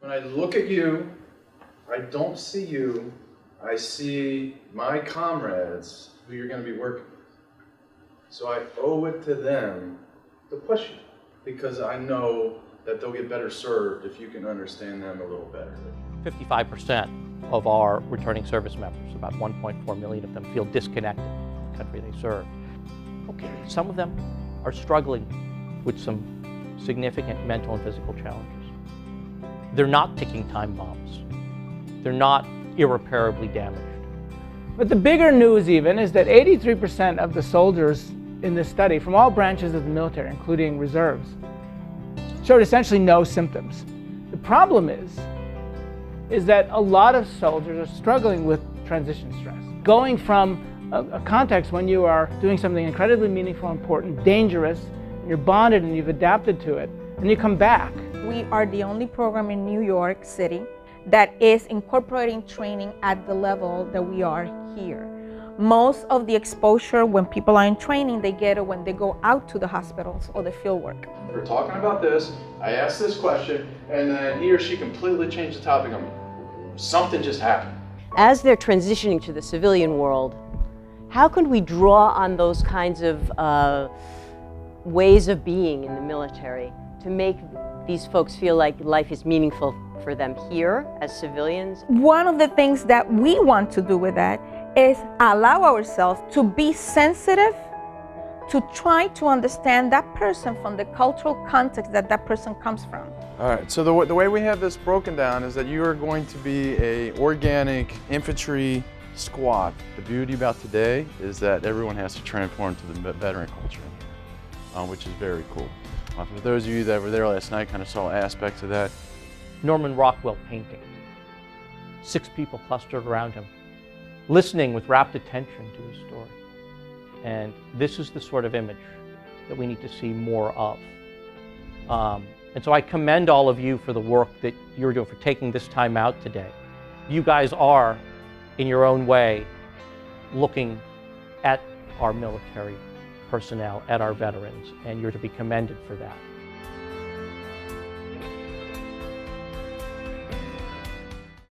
When I look at you, I don't see you. I see my comrades who you're going to be working with. So I owe it to them to push you, because I know that they'll get better served if you can understand them a little better. 55% of our returning service members, about 1.4 million of them, feel disconnected from the country they serve. Okay, some of them are struggling with some significant mental and physical challenges. They're not ticking time bombs. They're not irreparably damaged. But the bigger news even is that 83% of the soldiers in this study from all branches of the military, including reserves, showed essentially no symptoms. The problem is that a lot of soldiers are struggling with transition stress. Going from a context when you are doing something incredibly meaningful, important, dangerous, and you're bonded and you've adapted to it, and you come back. We are the only program in New York City that is incorporating training at the level that we are here. Most of the exposure when people are in training, they get it when they go out to the hospitals or the field work. We're talking about this, I asked this question, and then he or she completely changed the topic on me. Something just happened. As they're transitioning to the civilian world, how can we draw on those kinds of ways of being in the military to make these folks feel like life is meaningful for them here as civilians? One of the things that we want to do with that is allow ourselves to be sensitive, to try to understand that person from the cultural context that that person comes from. All right, so the way we have this broken down is that you are going to be a organic infantry squad. The beauty about today is that everyone has to transform to the veteran culture, which is very cool. For those of you that were there last night, kind of saw aspects of that. Norman Rockwell painting. 6 people clustered around him, listening with rapt attention to his story. And this is the sort of image that we need to see more of. And so I commend all of you for the work that you're doing, for taking this time out today. You guys are, in your own way, looking at our military personnel, at our veterans, and you're to be commended for that.